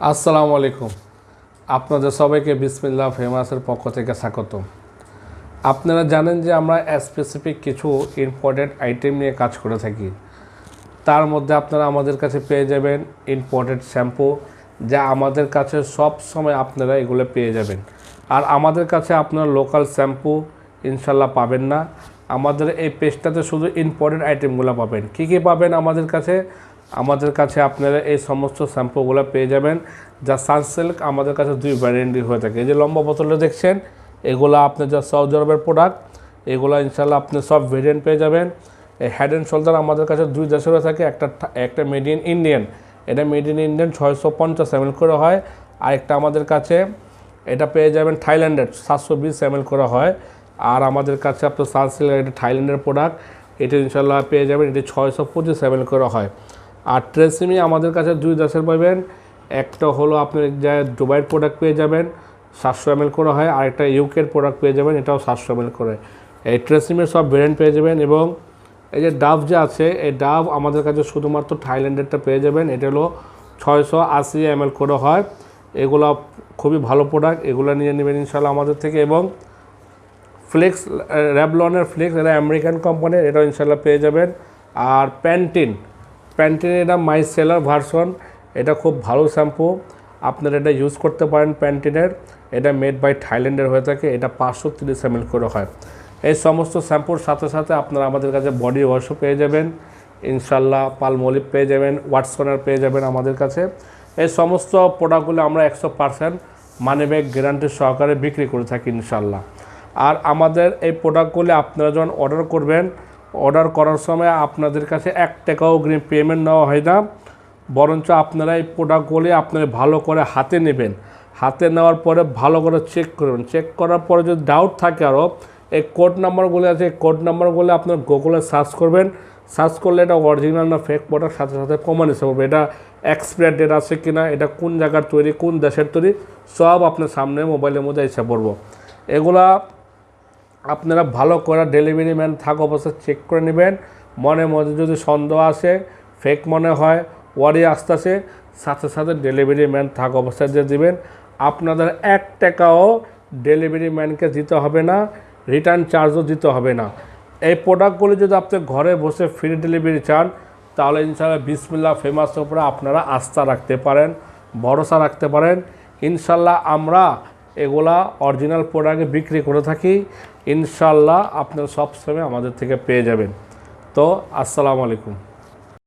আসসালামু আলাইকুম। আপনাদের সবাইকে বিসমিল্লাহ ফেমাসের পক্ষ থেকে স্বাগতম। আপনারা জানেন যে আমরা স্পেসিফিক কিছু ইম্পর্টেন্ট আইটেম নিয়ে কাজ করে থাকি। তার মধ্যে আপনারা আমাদের কাছে পেয়ে যাবেন ইম্পর্টেন্ট শ্যাম্পু, যা আমাদের কাছে সব সময় আপনারা এগুলো পেয়ে যাবেন। আর আমাদের কাছে আপনারা লোকাল শ্যাম্পু ইনশাল্লাহ পাবেন না। আমাদের এই পেজটাতে শুধু ইম্পর্টেন্ট আইটেমগুলো পাবেন। কী কী পাবেন আমাদের কাছে আপনারা এই সমস্ত শ্যাম্পুগুলো পেয়ে যাবেন। যা সানসিল্ক আমাদের কাছে দুই ভ্যারিয়েন্টই হয়ে থাকে। এই যে লম্বা বোতলে দেখছেন, এগুলো আপনার যা সৌদি আরবের প্রোডাক্ট, এগুলো ইনশাল্লাহ আপনি সব ভেরিয়েন্ট পেয়ে যাবেন। এই হেড অ্যান্ড শোল্ডার আমাদের কাছে দুই দেশের হয়ে থাকে। একটা মেড ইন ইন্ডিয়ান, এটা মেড ইন ইন্ডিয়ান 650 ml করে হয়। আরেকটা আমাদের কাছে এটা পেয়ে যাবেন থাইল্যান্ডের 720 ml করে হয়। আর আমাদের কাছে আপনার সানসিল্ক এটা থাইল্যান্ডের প্রোডাক্ট, এটা ইনশাল্লাহ পেয়ে যাবেন, এটি 625 ml করে হয়। আর ট্রেসিমি আমাদের কাছে দুই দেশের পাবেন। একটা হলো আপনার যা দুবাইয়ের প্রোডাক্ট পেয়ে যাবেন 700 ml করে হয়, আর একটা ইউকের প্রোডাক্ট পেয়ে যাবেন, এটাও 700 ml করে। এই ট্রেসিমের সব ভেরিয়েন্ট পেয়ে যাবেন। এবং এই যে ডাভ যে আছে, এই ডাভ আমাদের কাছে শুধুমাত্র থাইল্যান্ডেরটা পেয়ে যাবেন। এটা হলো 680 ml করে হয়। এগুলো খুবই ভালো প্রোডাক্ট, এগুলো নিয়ে নেবেন ইনশাল্লাহ আমাদের থেকে। এবং ফ্লেক্স, র্যাভলনের ফ্লেক্স, এটা আমেরিকান কোম্পানির, এটাও ইনশাল্লাহ পেয়ে যাবেন। আর প্যান্টিন এটা মাই সেলার ভার্সন, এটা খুব ভালো শ্যাম্পু, আপনারা এটা ইউজ করতে পারেন। প্যান্টিনের এটা মেড বাই থাইল্যান্ডের হয়ে থাকে, এটা 530 ml করে হয়। এই সমস্ত শ্যাম্পুর সাথে সাথে আপনারা আমাদের কাছে বডি ওয়াশও পেয়ে যাবেন ইনশাল্লাহ, পালমোলিভ পেয়ে যাবেন, ওয়াটসনার পেয়ে যাবেন আমাদের কাছে। এই সমস্ত প্রোডাক্টগুলো আমরা 100% মানি ব্যাক গ্যারান্টি সহকারে বিক্রি করে থাকি ইনশাল্লাহ। আর আমাদের এই প্রোডাক্টগুলি আপনারা যখন অর্ডার করার সময় আপনাদের কাছে 1 টাকাও পেমেন্ট নেওয়া হয় না, বরঞ্চ আপনারা এই প্রোডাক্টগুলি আপনারা ভালো করে হাতে নেবেন। হাতে নেওয়ার পরে ভালো করে চেক করবেন। চেক করার পরে যদি ডাউট থাকে আরও, এই কোড নাম্বারগুলি আছে, এই কোড নাম্বারগুলি আপনার গুগলে সার্চ করবেন। সার্চ করলে এটা অরিজিনাল না ফেক প্রোডাক্ট সাথে সাথে প্রমাণ এসে পড়বে। এটা এক্সপায়ার ডেট আছে কি না, এটা কোন জায়গার তৈরি, কোন দেশের তৈরি, সব আপনার সামনে মোবাইলের মধ্যে এসে পড়বো। এগুলা আপনারা ভালো করে ডেলিভারি ম্যান থাকা অবস্থায় চেক করে নেবেন। মনের মধ্যে যদি সন্দেহ আসে, ফেক মনে হয়, ওয়ারি আসতেছে, সাথে সাথে ডেলিভারি ম্যান থাকা অবস্থায় দিয়ে দেবেন। আপনাদের 1 টাকাও ডেলিভারি ম্যানকে দিতে হবে না, রিটার্ন চার্জও দিতে হবে না। এই প্রোডাক্টগুলি যদি আপনি ঘরে বসে ফ্রি ডেলিভারি চান, তাহলে ইনশাআল্লাহ বিসমিল্লাহ ফেমাসের উপরে আপনারা আস্থা রাখতে পারেন, ভরসা রাখতে পারেন। ইনশাল্লাহ আমরা এগুলা অরিজিনাল প্রোডাক্টে বিক্রি করে থাকি। ইনশাল্লাহ আপনারা সবসময় আমাদের থেকে পেয়ে যাবেন। তো আসসালামু আলাইকুম।